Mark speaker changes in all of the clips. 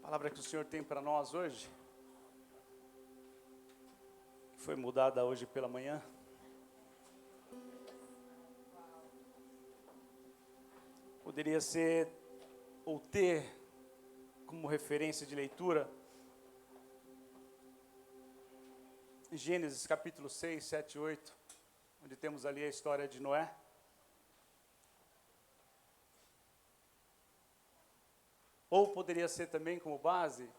Speaker 1: palavra que o Senhor tem para nós hoje, que foi mudada hoje pela manhã, poderia ser ou ter como referência de leitura Gênesis capítulo 6, 7 e 8, onde temos ali a história de Noé. Ou poderia ser também como base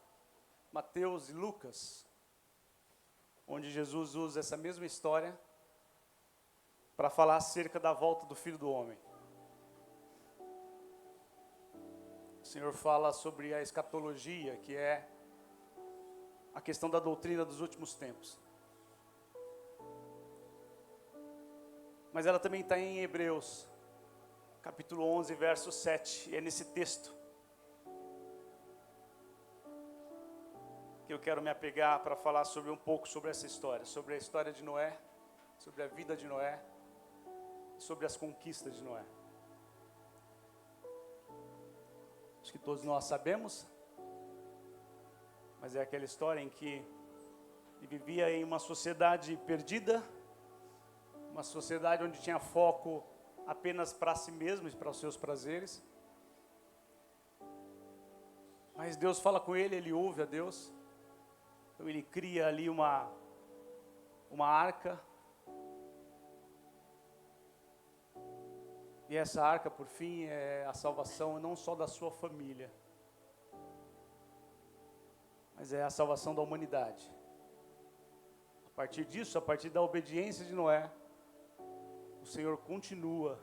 Speaker 1: Mateus e Lucas, onde Jesus usa essa mesma história para falar acerca da volta do Filho do Homem. O Senhor fala sobre a escatologia, que é a questão da doutrina dos últimos tempos. Mas ela também está em Hebreus, capítulo 11, verso 7, e é nesse texto que eu quero me apegar para falar sobre um pouco sobre essa história, sobre a história de Noé, sobre a vida de Noé, sobre as conquistas de Noé. Acho que todos nós sabemos, mas é aquela história em que ele vivia em uma sociedade perdida, uma sociedade onde tinha foco apenas para si mesmo e para os seus prazeres. Mas Deus fala com ele, ele ouve a Deus. Então ele cria ali uma arca. E essa arca, por fim, é a salvação não só da sua família, mas é a salvação da humanidade. A partir disso, a partir da obediência de Noé, o Senhor continua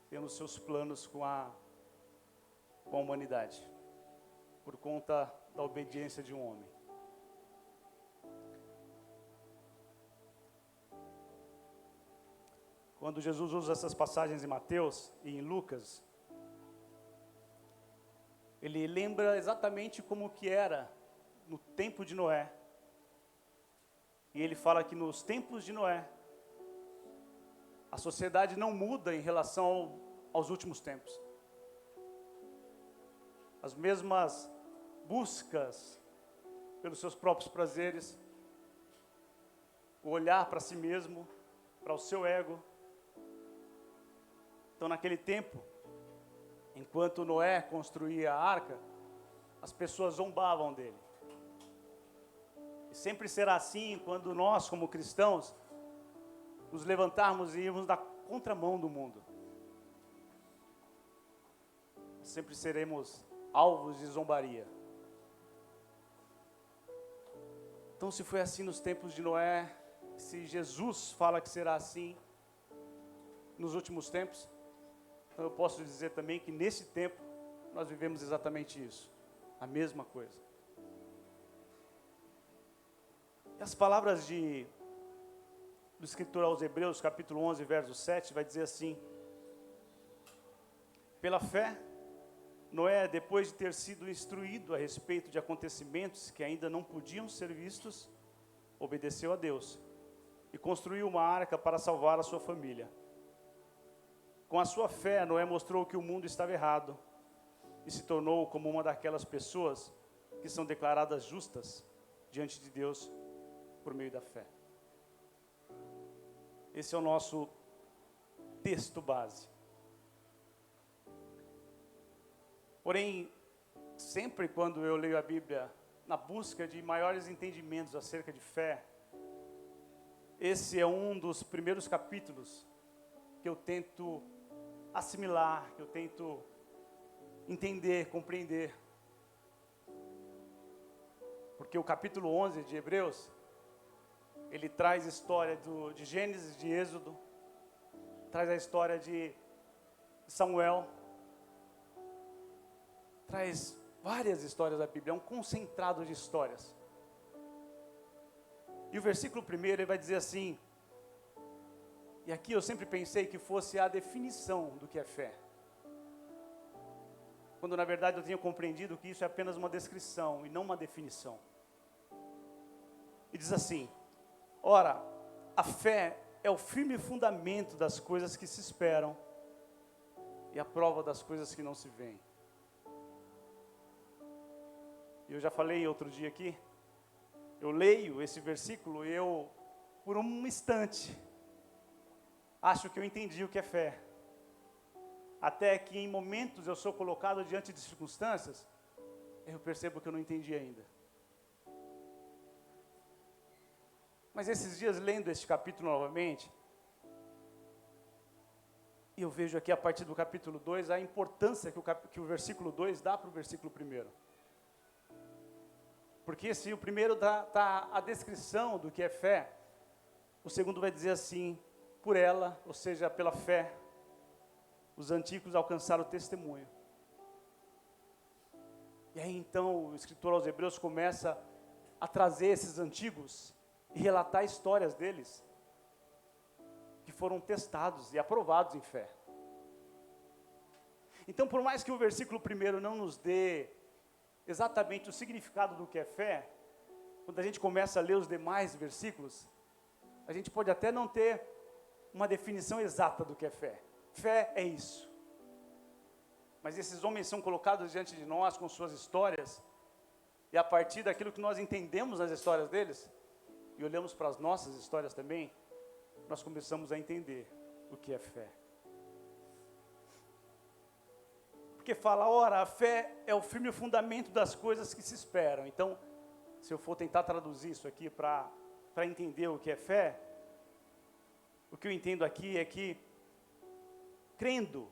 Speaker 1: tendo seus planos com a humanidade, por conta da obediência de um homem. Quando Jesus usa essas passagens em Mateus e em Lucas, ele lembra exatamente como que era no tempo de Noé. E ele fala que nos tempos de Noé, a sociedade não muda em relação aos últimos tempos. As mesmas buscas pelos seus próprios prazeres, o olhar para si mesmo, para o seu ego. Então, naquele tempo, enquanto Noé construía a arca, as pessoas zombavam dele. E sempre será assim quando nós, como cristãos, nos levantarmos e irmos na contramão do mundo. Sempre seremos alvos de zombaria. Então, se foi assim nos tempos de Noé, se Jesus fala que será assim nos últimos tempos, então eu posso dizer também que nesse tempo nós vivemos exatamente isso, a mesma coisa. E as palavras do escritor aos Hebreus, capítulo 11, verso 7, vai dizer assim: pela fé, Noé, depois de ter sido instruído a respeito de acontecimentos que ainda não podiam ser vistos, obedeceu a Deus e construiu uma arca para salvar a sua família. Com a sua fé, Noé mostrou que o mundo estava errado e se tornou como uma daquelas pessoas que são declaradas justas diante de Deus por meio da fé. Esse é o nosso texto base. Porém, sempre quando eu leio a Bíblia na busca de maiores entendimentos acerca de fé, esse é um dos primeiros capítulos que eu tento assimilar, que eu tento entender, compreender. Porque o capítulo 11 de Hebreus, ele traz história de Gênesis, de Êxodo, traz a história de Samuel, traz várias histórias da Bíblia, é um concentrado de histórias. E o versículo 1, ele vai dizer assim, e aqui eu sempre pensei que fosse a definição do que é fé, quando na verdade eu tinha compreendido que isso é apenas uma descrição e não uma definição. E diz assim: ora, a fé é o firme fundamento das coisas que se esperam e a prova das coisas que não se veem. Eu já falei outro dia aqui, eu leio esse versículo e eu, por um instante, acho que eu entendi o que é fé. Até que em momentos eu sou colocado diante de circunstâncias, eu percebo que eu não entendi ainda. Mas esses dias, lendo este capítulo novamente, eu vejo aqui a partir do capítulo 2, a importância que o versículo 2 dá para o versículo 1. Porque se o primeiro dá a descrição do que é fé, o segundo vai dizer assim, por ela, ou seja, pela fé, os antigos alcançaram o testemunho. E aí então o escritor aos Hebreus começa a trazer esses antigos e relatar histórias deles, que foram testados e aprovados em fé. Então, por mais que o versículo 1 não nos dê exatamente o significado do que é fé, quando a gente começa a ler os demais versículos, a gente pode até não ter uma definição exata do que é fé. Fé é isso. Mas esses homens são colocados diante de nós com suas histórias, e a partir daquilo que nós entendemos nas histórias deles, e olhamos para as nossas histórias também, nós começamos a entender o que é fé. Porque fala, ora, a fé é o firme fundamento das coisas que se esperam. Então, se eu for tentar traduzir isso aqui para entender o que é fé, o que eu entendo aqui é que, crendo,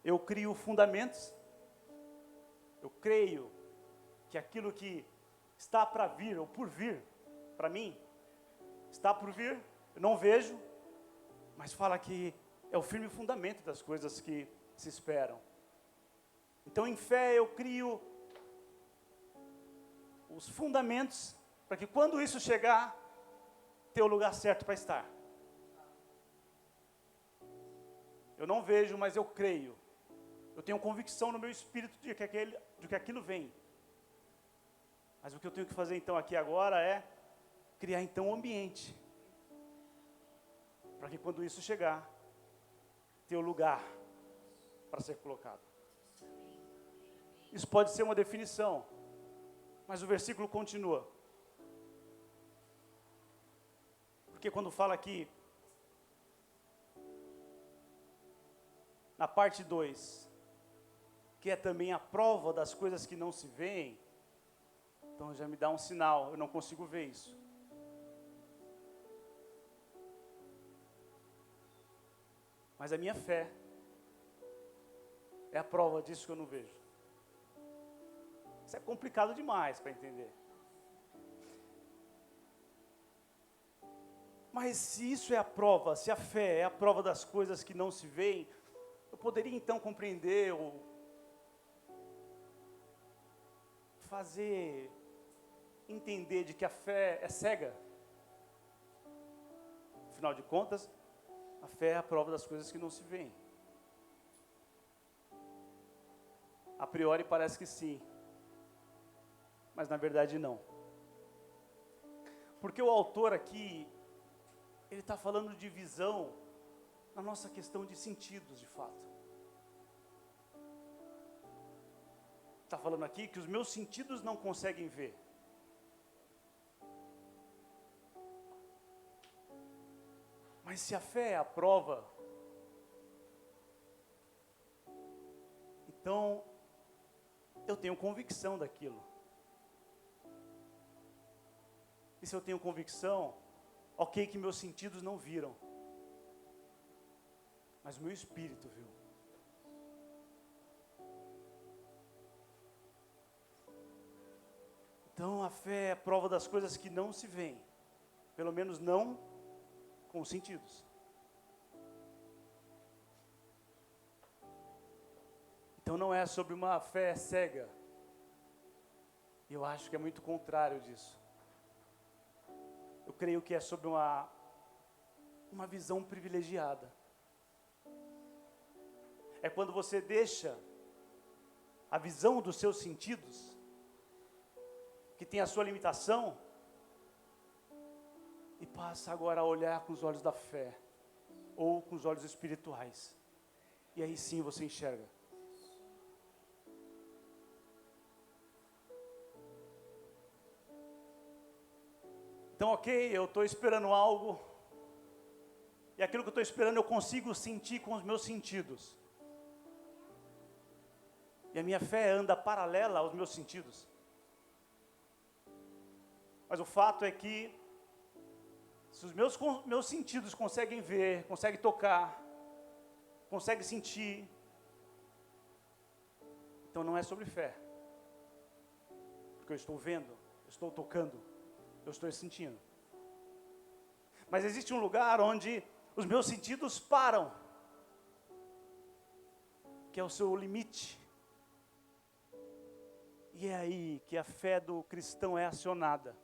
Speaker 1: eu crio fundamentos, eu creio que aquilo que está para vir, ou por vir, para mim, está por vir, eu não vejo, mas fala que é o firme fundamento das coisas que se esperam. Então, em fé, eu crio os fundamentos para que quando isso chegar, ter o lugar certo para estar. Eu não vejo, mas eu creio. Eu tenho convicção no meu espírito de que aquilo vem. Mas o que eu tenho que fazer então aqui agora é criar então um ambiente para que quando isso chegar, ter o lugar para ser colocado. Isso pode ser uma definição, mas o versículo continua. Porque quando fala aqui, na parte 2, que é também a prova das coisas que não se veem, então já me dá um sinal, eu não consigo ver isso. Mas a minha fé é a prova disso que eu não vejo. Isso é complicado demais para entender. Mas se isso é a prova, se a fé é a prova das coisas que não se veem, eu poderia então compreender ou fazer entender de que a fé é cega. Afinal de contas, a fé é a prova das coisas que não se veem. A priori parece que sim, mas na verdade não. Porque o autor aqui, ele está falando de visão na nossa questão de sentidos, de fato. Está falando aqui que os meus sentidos não conseguem ver. Mas se a fé é a prova, então eu tenho convicção daquilo. E se eu tenho convicção, ok que meus sentidos não viram, mas o meu espírito viu. Então a fé é a prova das coisas que não se veem, pelo menos não com os sentidos. Então não é sobre uma fé cega. Eu acho que é muito contrário disso. Eu creio que é sobre uma visão privilegiada. É quando você deixa a visão dos seus sentidos, que tem a sua limitação, e passa agora a olhar com os olhos da fé, ou com os olhos espirituais. E aí sim você enxerga. Então, ok, eu estou esperando algo, e aquilo que eu estou esperando eu consigo sentir com os meus sentidos. E a minha fé anda paralela aos meus sentidos. Mas o fato é que, se os meus sentidos conseguem ver, conseguem tocar, conseguem sentir, então não é sobre fé. Porque eu estou vendo, eu estou tocando, eu estou sentindo. Mas existe um lugar onde os meus sentidos param, que é o seu limite. E é aí que a fé do cristão é acionada.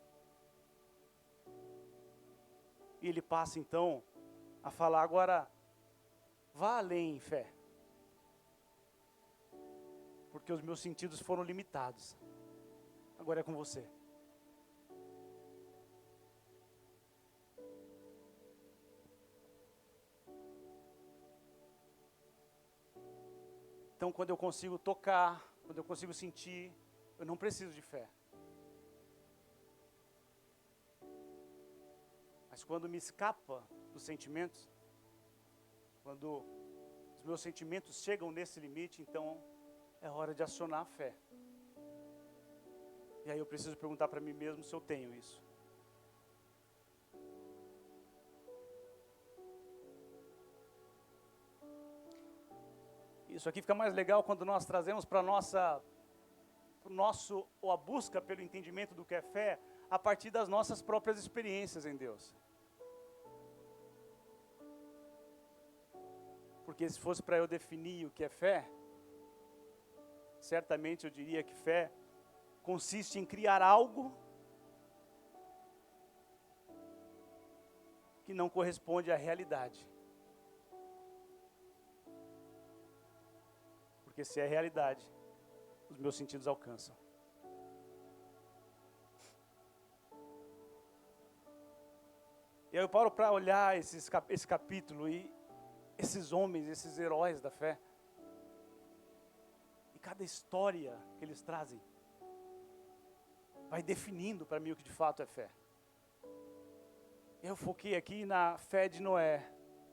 Speaker 1: E ele passa então a falar: agora, vá além em fé. Porque os meus sentidos foram limitados. Agora é com você. Então, quando eu consigo tocar, quando eu consigo sentir, eu não preciso de fé. Mas quando me escapa dos sentimentos, quando os meus sentimentos chegam nesse limite, então é hora de acionar a fé. E aí eu preciso perguntar para mim mesmo se eu tenho isso. Isso aqui fica mais legal quando nós trazemos para a busca pelo entendimento do que é fé, a partir das nossas próprias experiências em Deus. Porque se fosse para eu definir o que é fé, certamente eu diria que fé consiste em criar algo que não corresponde à realidade. Porque se é realidade, os meus sentidos alcançam. E aí eu paro para olhar esse capítulo e esses homens, esses heróis da fé. E cada história que eles trazem vai definindo para mim o que de fato é fé. Eu foquei aqui na fé de Noé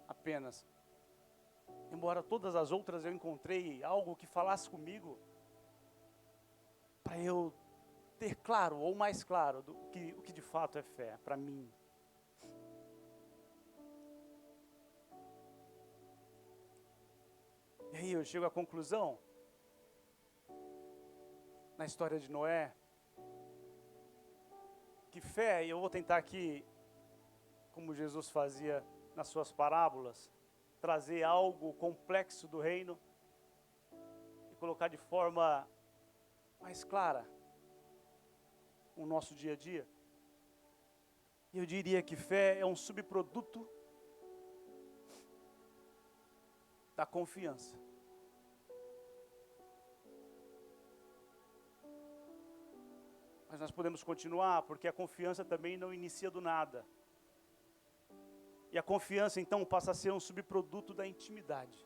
Speaker 1: apenas. Embora todas as outras eu encontrei algo que falasse comigo, para eu ter claro, ou mais claro, o que de fato é fé para mim. E aí eu chego à conclusão, na história de Noé, que fé, e eu vou tentar aqui, como Jesus fazia nas suas parábolas, trazer algo complexo do reino e colocar de forma mais clara o nosso dia a dia. E eu diria que fé é um subproduto da confiança. Mas nós podemos continuar, porque a confiança também não inicia do nada. E a confiança, então, passa a ser um subproduto da intimidade.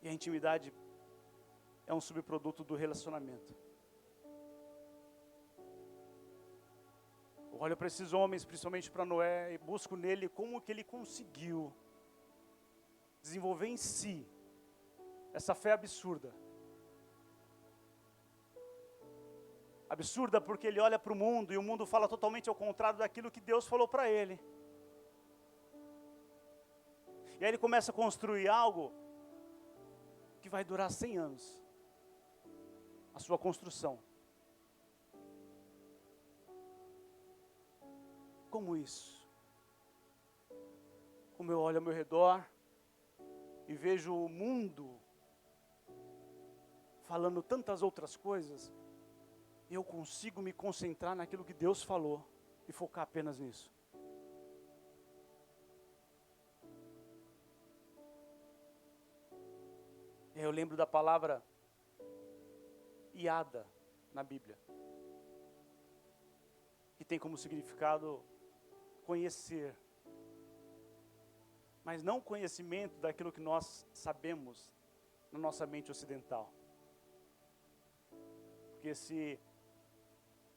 Speaker 1: E a intimidade é um subproduto do relacionamento. Eu olho para esses homens, principalmente para Noé, e busco nele como que ele conseguiu desenvolver em si essa fé absurda. Absurda porque ele olha para o mundo e o mundo fala totalmente ao contrário daquilo que Deus falou para ele. E aí ele começa a construir algo que vai durar 100 anos. A sua construção. Como isso? Como eu olho ao meu redor e vejo o mundo falando tantas outras coisas, eu consigo me concentrar naquilo que Deus falou e focar apenas nisso. Eu lembro da palavra iada na Bíblia, que tem como significado conhecer, mas não conhecimento daquilo que nós sabemos na nossa mente ocidental. Porque se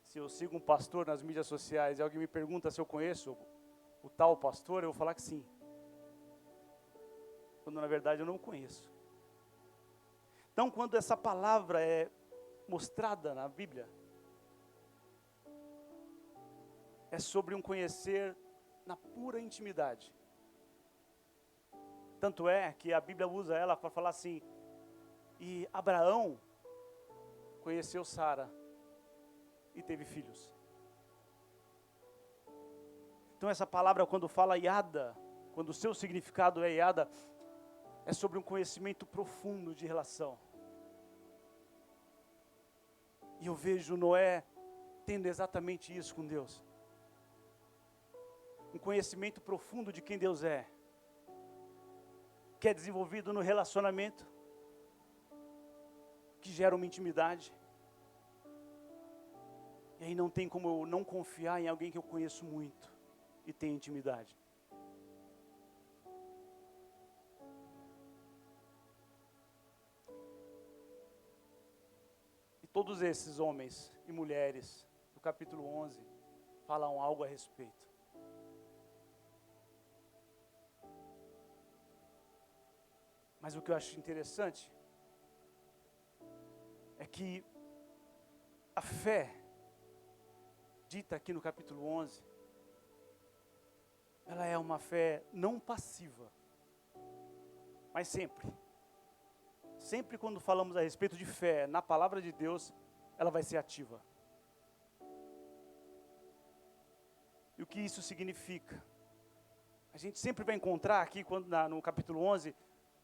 Speaker 1: Se eu sigo um pastor nas mídias sociais e alguém me pergunta se eu conheço o tal pastor, eu vou falar que sim. Quando na verdade eu não o conheço. Então, quando essa palavra é mostrada na Bíblia, é sobre um conhecer na pura intimidade. Tanto é que a Bíblia usa ela para falar assim, e Abraão conheceu Sara e teve filhos. Então essa palavra, quando fala iada, quando o seu significado é iada, é sobre um conhecimento profundo de relação. E eu vejo Noé tendo exatamente isso com Deus. Um conhecimento profundo de quem Deus é, que é desenvolvido no relacionamento, que gera uma intimidade. E aí não tem como eu não confiar em alguém que eu conheço muito e tenho intimidade. E todos esses homens e mulheres do capítulo 11 falam algo a respeito. Mas o que eu acho interessante é que a fé dita aqui no capítulo 11, ela é uma fé não passiva, mas sempre quando falamos a respeito de fé na palavra de Deus, ela vai ser ativa. E o que isso significa? A gente sempre vai encontrar aqui, no capítulo 11,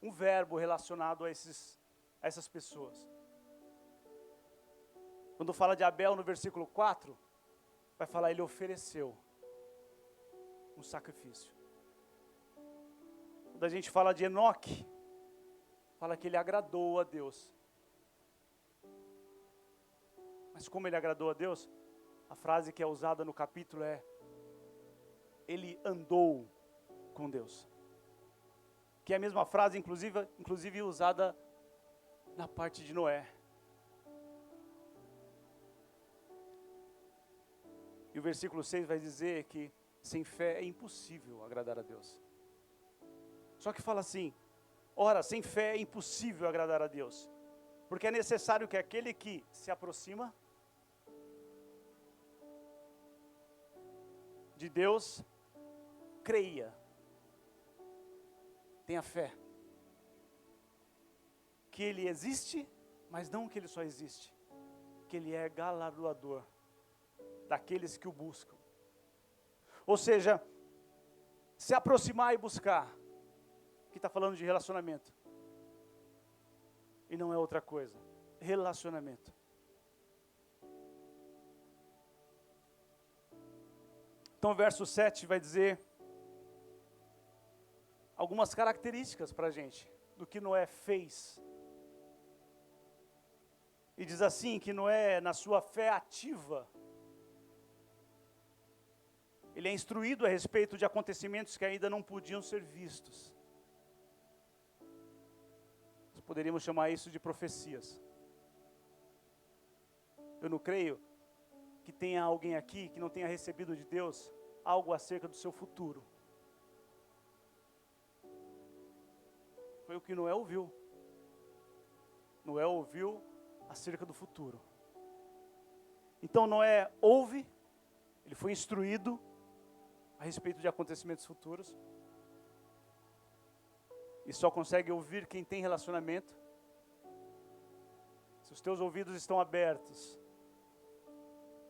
Speaker 1: um verbo relacionado a essas pessoas. Quando fala de Abel no versículo 4, vai falar, ele ofereceu um sacrifício. Quando a gente fala de Enoque, fala que ele agradou a Deus. Mas como ele agradou a Deus, a frase que é usada no capítulo é, ele andou com Deus. Que é a mesma frase, inclusive usada na parte de Noé. E o versículo 6 vai dizer que sem fé é impossível agradar a Deus. Só que fala assim, ora, sem fé é impossível agradar a Deus. Porque é necessário que aquele que se aproxima de Deus, creia, tenha fé. Que Ele existe, mas não que Ele só existe. Que Ele é galardoador daqueles que o buscam. Ou seja, se aproximar e buscar, que está falando de relacionamento. E não é outra coisa, relacionamento. Então o verso 7 vai dizer algumas características para a gente, do que Noé fez. E diz assim, que Noé, na sua fé ativa, ele é instruído a respeito de acontecimentos que ainda não podiam ser vistos. Nós poderíamos chamar isso de profecias. Eu não creio que tenha alguém aqui que não tenha recebido de Deus algo acerca do seu futuro. Foi o que Noé ouviu. Noé ouviu acerca do futuro. Então Noé ouve, ele foi instruído a respeito de acontecimentos futuros. E só consegue ouvir quem tem relacionamento. Se os teus ouvidos estão abertos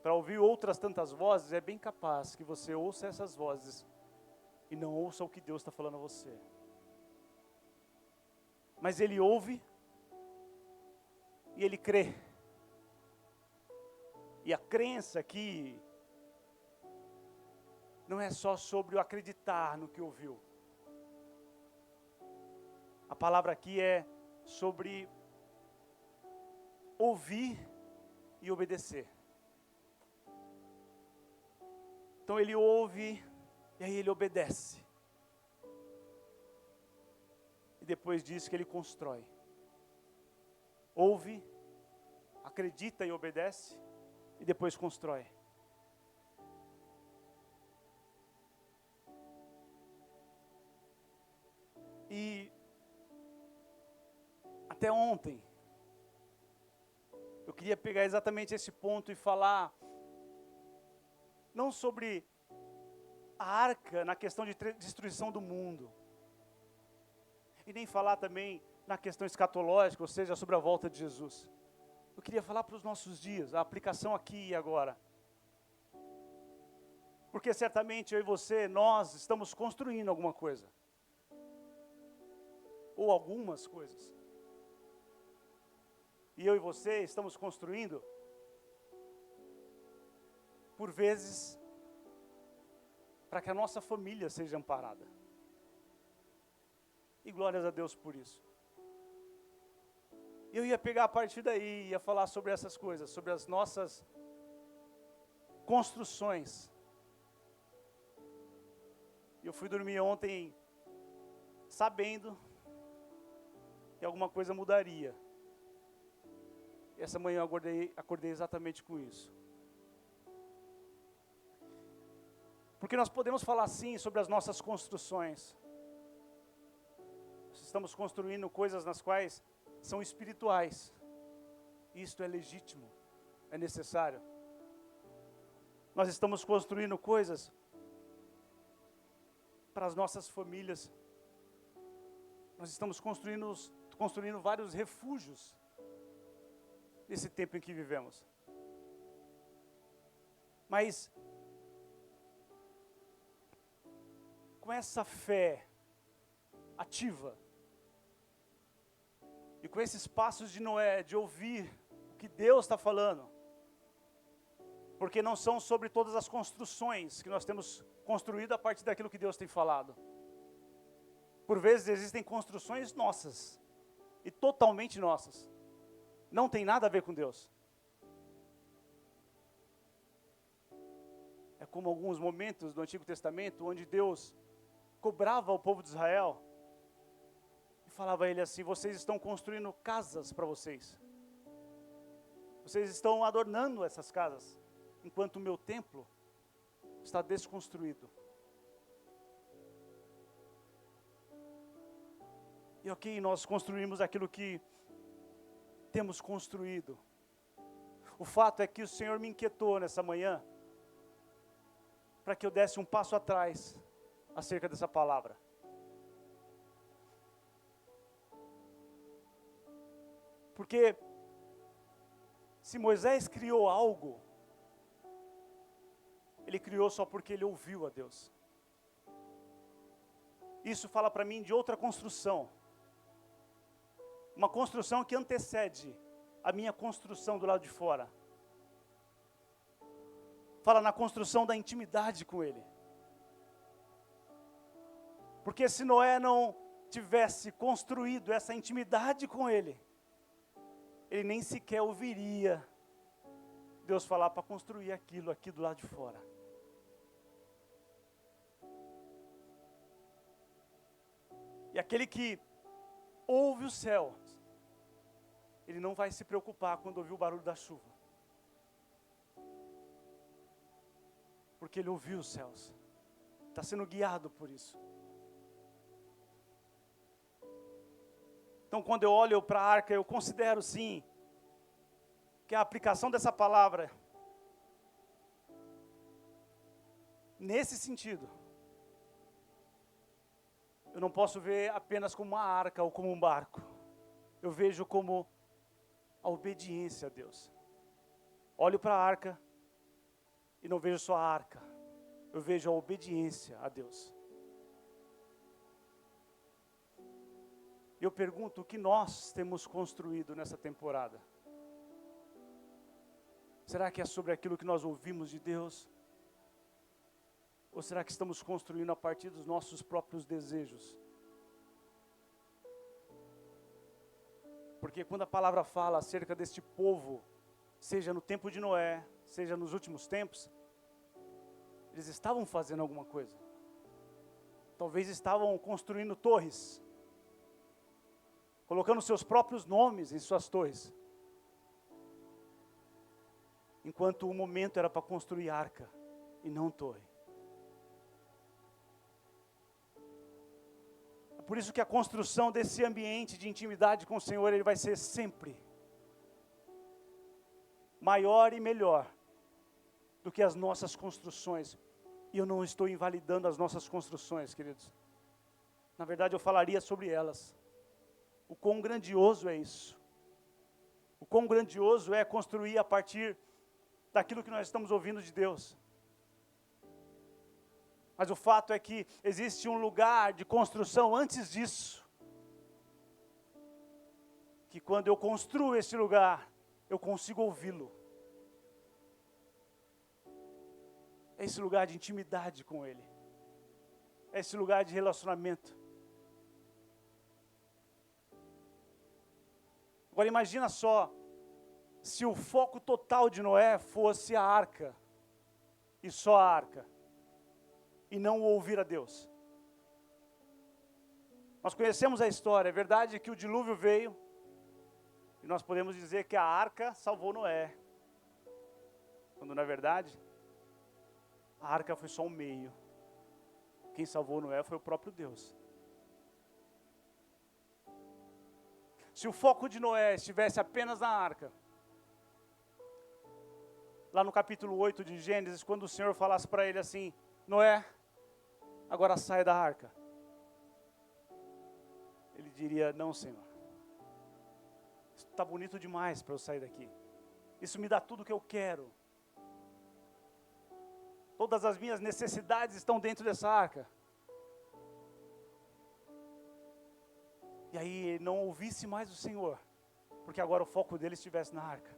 Speaker 1: para ouvir outras tantas vozes, é bem capaz que você ouça essas vozes e não ouça o que Deus está falando a você. Mas ele ouve e ele crê. E a crença aqui não é só sobre o acreditar no que ouviu. A palavra aqui é sobre ouvir e obedecer. Então ele ouve e aí ele obedece. E depois diz que ele constrói. Ouve, acredita e obedece. e depois constrói. E até ontem, eu queria pegar exatamente esse ponto e falar, não sobre a arca na questão de destruição do mundo, e nem falar também na questão escatológica, ou seja, sobre a volta de Jesus. Eu queria falar para os nossos dias, a aplicação aqui e agora. Porque certamente eu e você, nós estamos construindo alguma coisa. Ou algumas coisas. E eu e você estamos construindo, por vezes, para que a nossa família seja amparada. E glórias a Deus por isso. Eu ia pegar a partir daí, ia falar sobre essas coisas, sobre as nossas construções. Eu fui dormir ontem sabendo que alguma coisa mudaria. E essa manhã eu acordei exatamente com isso. Porque nós podemos falar sim sobre as nossas construções. Nós estamos construindo coisas nas quais são espirituais. Isto é legítimo, é necessário. Nós estamos construindo coisas para as nossas famílias. Nós estamos construindo vários refúgios nesse tempo em que vivemos. Mas com essa fé ativa e com esses passos de Noé, de ouvir o que Deus está falando, porque não são sobre todas as construções que nós temos construído a partir daquilo que Deus tem falado. Por vezes existem construções nossas, e totalmente nossas, não tem nada a ver com Deus. É como alguns momentos do Antigo Testamento, onde Deus cobrava o povo de Israel, e falava a ele assim: vocês estão construindo casas para vocês, vocês estão adornando essas casas, enquanto o meu templo está desconstruído. E ok, nós construímos aquilo que temos construído. O fato é que o Senhor me inquietou nessa manhã, para que eu desse um passo atrás, acerca dessa palavra. Porque, se Moisés criou algo, ele criou só porque ele ouviu a Deus. Isso fala para mim de outra construção. Uma construção que antecede a minha construção do lado de fora. Fala na construção da intimidade com Ele. Porque se Noé não tivesse construído essa intimidade com Ele, ele nem sequer ouviria Deus falar para construir aquilo aqui do lado de fora. E aquele que ouve o céu, ele não vai se preocupar quando ouvir o barulho da chuva. Porque ele ouviu os céus. Está sendo guiado por isso. Então, quando eu olho para a arca, eu considero sim, que a aplicação dessa palavra, nesse sentido, eu não posso ver apenas como uma arca ou como um barco. Eu vejo como a obediência a Deus. Olho para a arca e não vejo só a arca. Eu vejo a obediência a Deus. Eu pergunto, o que nós temos construído nessa temporada? Será que é sobre aquilo que nós ouvimos de Deus? Ou será que estamos construindo a partir dos nossos próprios desejos? Porque quando a palavra fala acerca deste povo, seja no tempo de Noé, seja nos últimos tempos, eles estavam fazendo alguma coisa. Talvez estavam construindo torres, colocando seus próprios nomes em suas torres. enquanto o momento era para construir arca e não torre. É por isso que a construção desse ambiente de intimidade com o Senhor, ele vai ser sempre maior e melhor do que as nossas construções. E eu não estou invalidando as nossas construções, queridos. Na verdade, eu falaria sobre elas. O quão grandioso é isso. O quão grandioso é construir a partir daquilo que nós estamos ouvindo de Deus. Mas o fato é que existe um lugar de construção antes disso. Que quando eu construo esse lugar, eu consigo ouvi-lo. É esse lugar de intimidade com Ele. É esse lugar de relacionamento. Agora imagina só, se o foco total de Noé fosse a arca, e só a arca, e não ouvir a Deus. Nós conhecemos a história, é verdade que o dilúvio veio, e nós podemos dizer que a arca salvou Noé, quando na verdade, a arca foi só um meio. Quem salvou Noé foi o próprio Deus. Se o foco de Noé estivesse apenas na arca, lá no capítulo 8 de Gênesis, quando o Senhor falasse para ele assim, Noé, agora sai da arca. Ele diria, não, Senhor. Isso está bonito demais para eu sair daqui. Isso me dá tudo o que eu quero. Todas as minhas necessidades estão dentro dessa arca. E aí ele não ouvisse mais o Senhor, porque agora o foco dele estivesse na arca.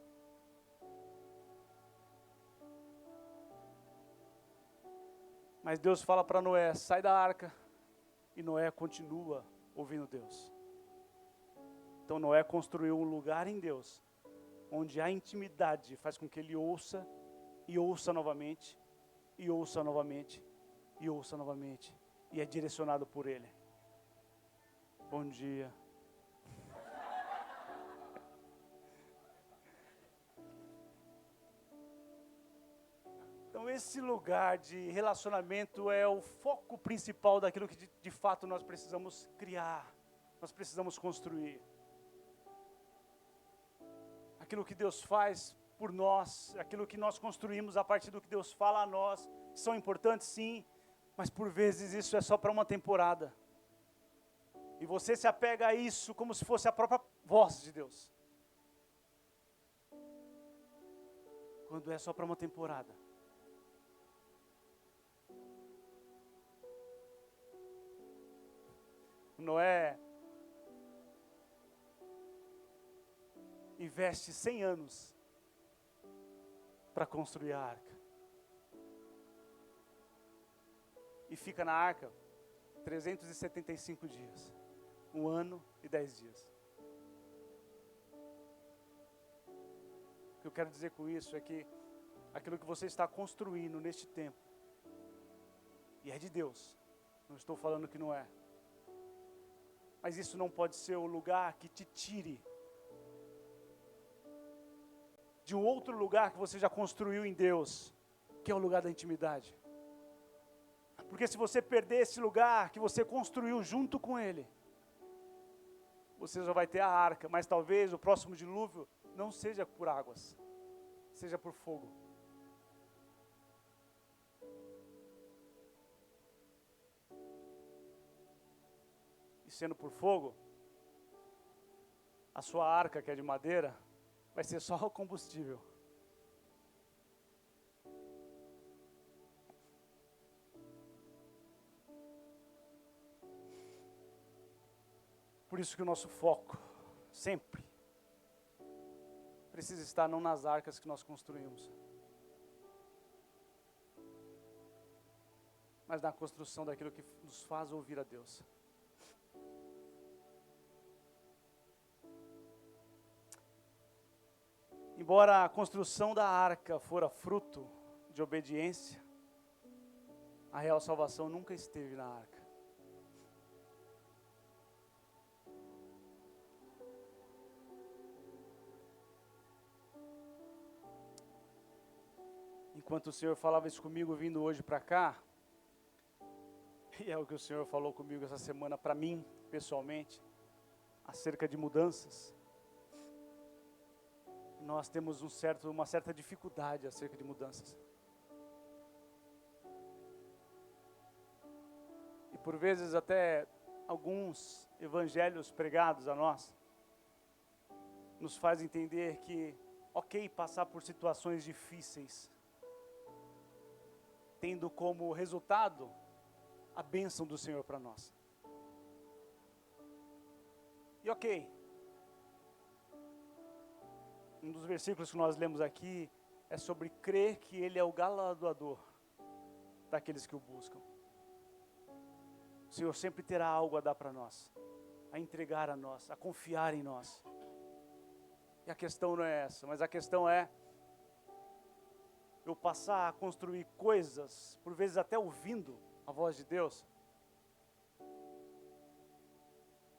Speaker 1: Mas Deus fala para Noé, sai da arca, e Noé continua ouvindo Deus. Então Noé construiu um lugar em Deus, onde a intimidade faz com que ele ouça, e ouça novamente, e ouça novamente, e ouça novamente, e é direcionado por Ele. Bom dia. Então esse lugar de relacionamento é o foco principal daquilo que de fato nós precisamos criar, nós precisamos construir. Aquilo que Deus faz por nós, aquilo que nós construímos a partir do que Deus fala a nós, são importantes sim, mas por vezes isso é só para uma temporada. E você se apega a isso como se fosse a própria voz de Deus. Quando é só para uma temporada. Noé investe 100 anos para construir a arca. E fica na arca 375 dias. 1 ano e 10 dias. O que eu quero dizer com isso é que aquilo que você está construindo neste tempo, e é de Deus, não estou falando que não é, mas isso não pode ser o lugar que te tire de um outro lugar que você já construiu em Deus, que é o lugar da intimidade. Porque se você perder esse lugar que você construiu junto com Ele, você já vai ter a arca, mas talvez o próximo dilúvio não seja por águas, seja por fogo. E sendo por fogo, a sua arca, que é de madeira, vai ser só o combustível. Por isso que o nosso foco, sempre, precisa estar não nas arcas que nós construímos, mas na construção daquilo que nos faz ouvir a Deus. Embora a construção da arca fora fruto de obediência, a real salvação nunca esteve na arca. Enquanto o Senhor falava isso comigo vindo hoje para cá, e é o que o Senhor falou comigo essa semana para mim, pessoalmente, acerca de mudanças. Nós temos uma certa dificuldade acerca de mudanças. E por vezes até alguns evangelhos pregados a nós nos faz entender que, ok, passar por situações difíceis, tendo como resultado a bênção do Senhor para nós. E ok, um dos versículos que nós lemos aqui é sobre crer que Ele é o galardoador daqueles que o buscam. O Senhor sempre terá algo a dar para nós, a entregar a nós, a confiar em nós. E a questão não é essa, mas a questão é eu passar a construir coisas, por vezes até ouvindo a voz de Deus,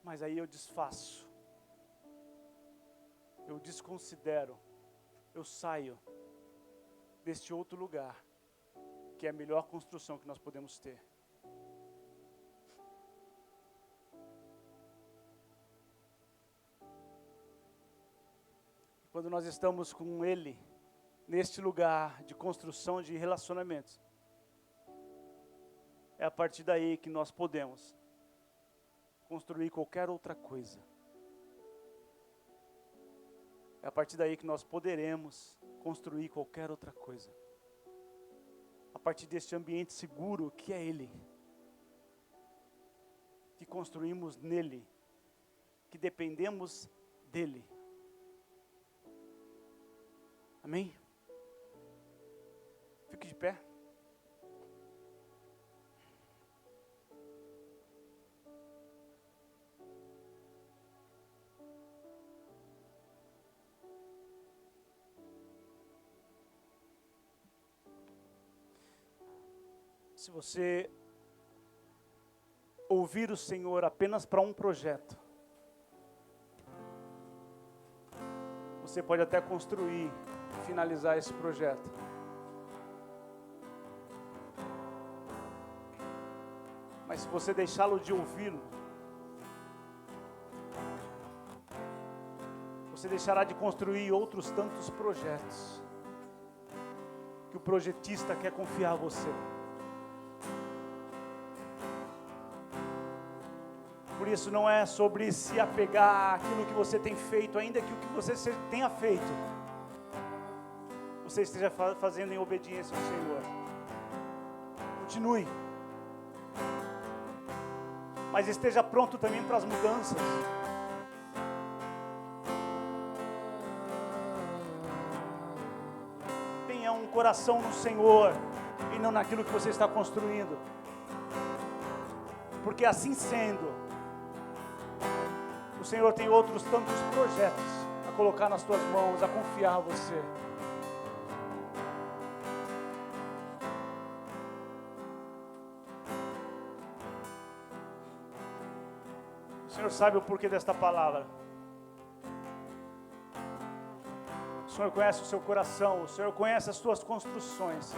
Speaker 1: mas aí eu desfaço, eu desconsidero, eu saio deste outro lugar, que é a melhor construção que nós podemos ter. Quando nós estamos com Ele, neste lugar de construção de relacionamentos, é a partir daí que nós podemos construir qualquer outra coisa. É a partir daí que nós poderemos construir qualquer outra coisa. A partir deste ambiente seguro que é Ele, que construímos nele, que dependemos dEle. Amém? Fique de pé. Se você ouvir o Senhor apenas para um projeto, você pode até construir, finalizar esse projeto. Mas se você deixá-lo de ouvi-lo, você deixará de construir outros tantos projetos que o projetista quer confiar a você. Por isso não é sobre se apegar àquilo que você tem feito, ainda que o que você tenha feito, você esteja fazendo em obediência ao Senhor. Continue. Mas esteja pronto também para as mudanças. Tenha um coração no Senhor e não naquilo que você está construindo. Porque assim sendo, o Senhor tem outros tantos projetos a colocar nas tuas mãos, a confiar a você. O Senhor sabe o porquê desta palavra. O Senhor conhece o seu coração, o Senhor conhece as suas construções.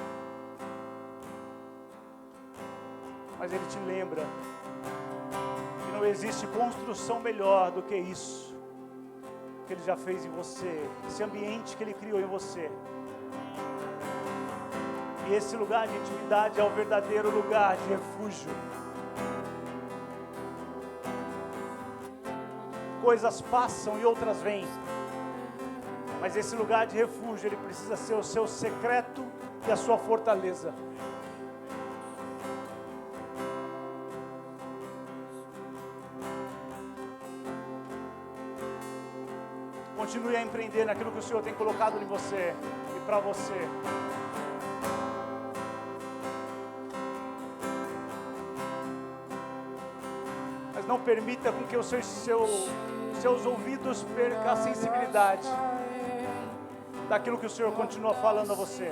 Speaker 1: Mas Ele te lembra que não existe construção melhor do que isso que Ele já fez em você, esse ambiente que Ele criou em você. E esse lugar de intimidade é o verdadeiro lugar de refúgio. Coisas passam e outras vêm, mas esse lugar de refúgio, ele precisa ser o seu secreto e a sua fortaleza. Continue a empreender naquilo que o Senhor tem colocado em você e para você. Mas não permita com que os seus ouvidos percam a sensibilidade daquilo que o Senhor continua falando a você.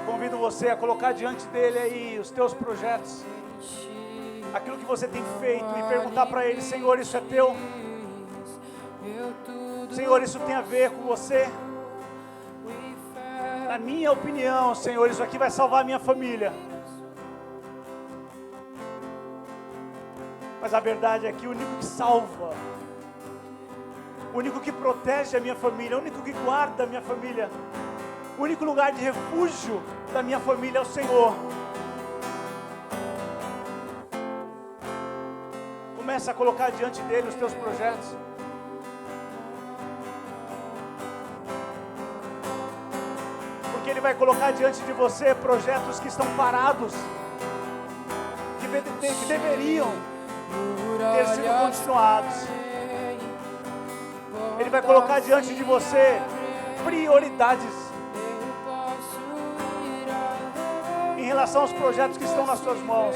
Speaker 1: Convido você a colocar diante dele aí os teus projetos, aquilo que você tem feito, e perguntar para ele: Senhor, isso é teu? Senhor, isso tem a ver com você. Na minha opinião, Senhor, isso aqui vai salvar a minha família. Mas a verdade é que o único que salva, o único que protege a minha família, o único que guarda a minha família, o único lugar de refúgio da minha família é o Senhor. Começa a colocar diante dele os teus projetos. Porque ele vai colocar diante de você projetos que estão parados, que deveriam ter sido continuados. Ele vai colocar diante de você prioridades em relação aos projetos que estão nas suas mãos.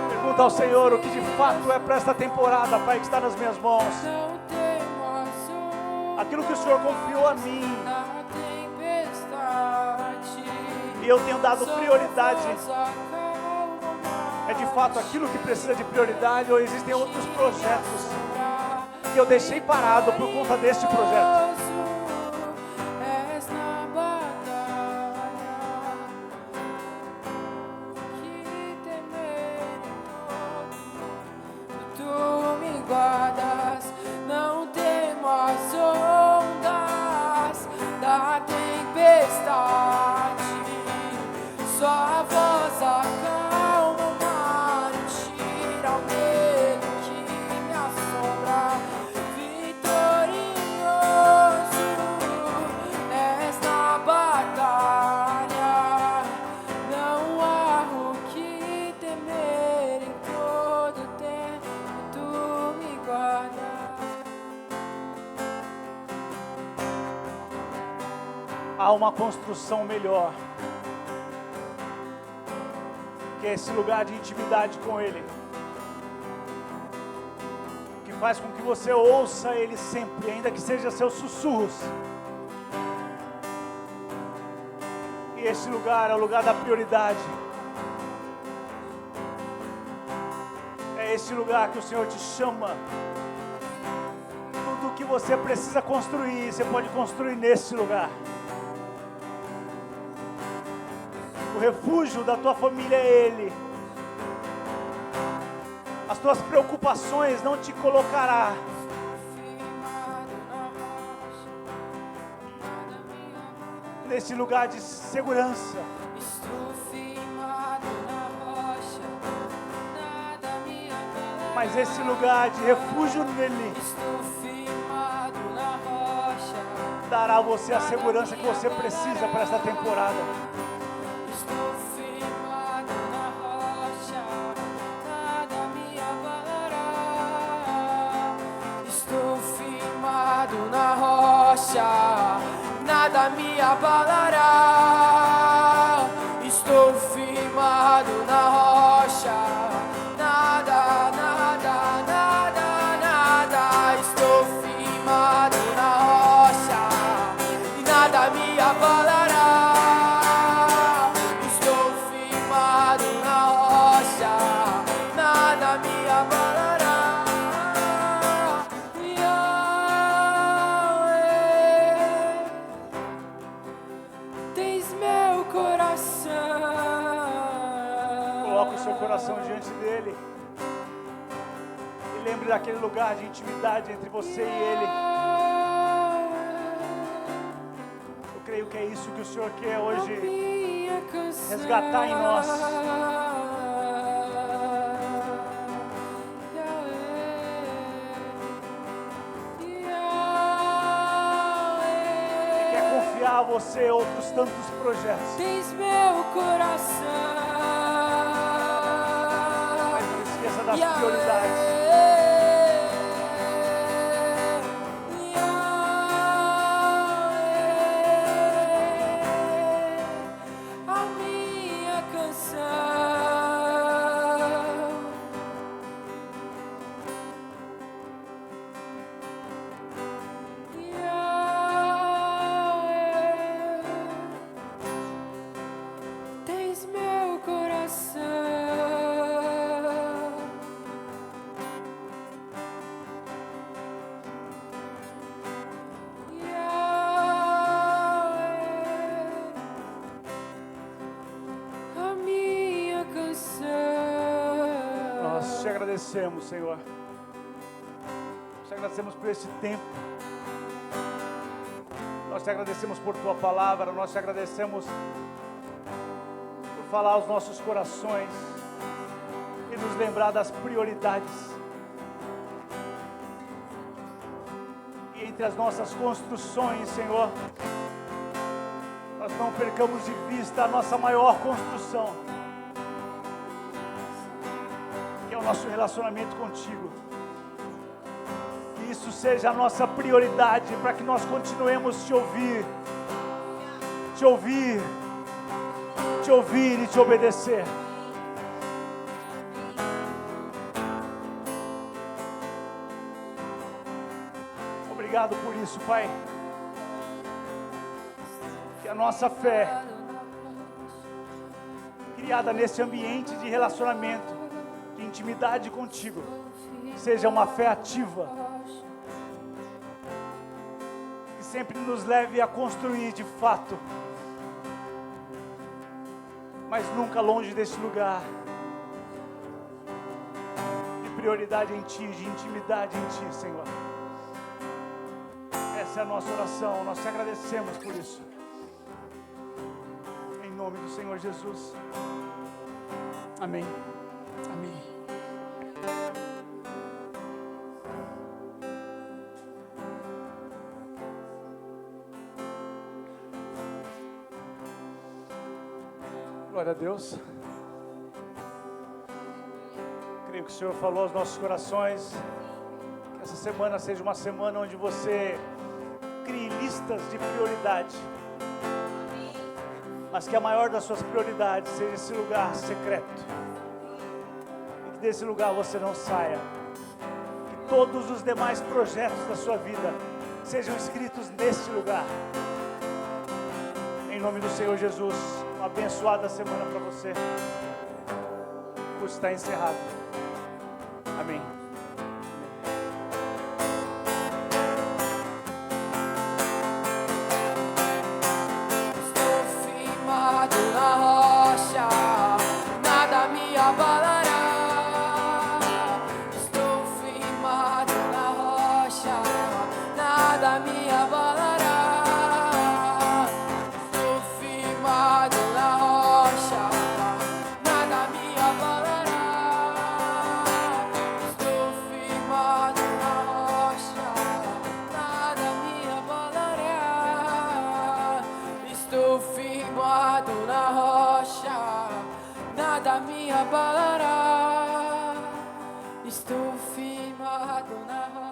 Speaker 1: Pergunta ao Senhor o que de fato é para esta temporada, Pai, que está nas minhas mãos. Aquilo que o Senhor confiou a mim, e eu tenho dado prioridade, é de fato aquilo que precisa de prioridade, ou existem outros projetos que eu deixei parado por conta deste projeto? Há uma construção melhor, que é esse lugar de intimidade com Ele, que faz com que você ouça Ele sempre, ainda que seja seus sussurros. E esse lugar é o lugar da prioridade. É esse lugar que o Senhor te chama. Tudo que você precisa construir, você pode construir nesse lugar. O refúgio da tua família é Ele. As tuas preocupações não te colocará. Nesse lugar de segurança. Mas esse lugar de refúgio nele dará a você a segurança que você precisa para esta temporada.
Speaker 2: Na rocha, nada me abalará. Estou firmado na rocha, nada, nada, nada, nada. Estou firmado na rocha e nada me abalará. Estou firmado na rocha, nada me abalará.
Speaker 1: Coloque o seu coração diante dele e lembre daquele lugar de intimidade entre você e Ele. Eu creio que é isso que o Senhor quer hoje resgatar em nós. Ele quer confiar a você outros tantos projetos.
Speaker 2: Tens meu coração.
Speaker 1: Das prioridades.
Speaker 2: A minha canção.
Speaker 1: Nós te agradecemos, Senhor. Te agradecemos por esse tempo. Nós te agradecemos por tua palavra. Nós te agradecemos por falar aos nossos corações e nos lembrar das prioridades. E entre as nossas construções, Senhor, nós não percamos de vista a nossa maior construção, que é o nosso relacionamento contigo. Que isso seja a nossa prioridade, para que nós continuemos te ouvir, te ouvir, te ouvir e te obedecer. Obrigado por isso, Pai. Que a nossa fé, criada nesse ambiente de relacionamento, de intimidade contigo, seja uma fé ativa, que sempre nos leve a construir de fato, mas nunca longe desse lugar de prioridade em Ti, de intimidade em Ti, Senhor. Essa é a nossa oração, nós te agradecemos por isso. Em nome do Senhor Jesus. Amém. Amém. Glória a Deus. Creio que o Senhor falou aos nossos corações. Que essa semana seja uma semana onde você crie listas de prioridade, mas que a maior das suas prioridades seja esse lugar secreto, e que desse lugar você não saia, que todos os demais projetos da sua vida sejam escritos nesse lugar. Em nome do Senhor Jesus, uma abençoada semana para você. O curso está encerrado. Amém.
Speaker 2: Nada me abalará. Estou firmado na rocha.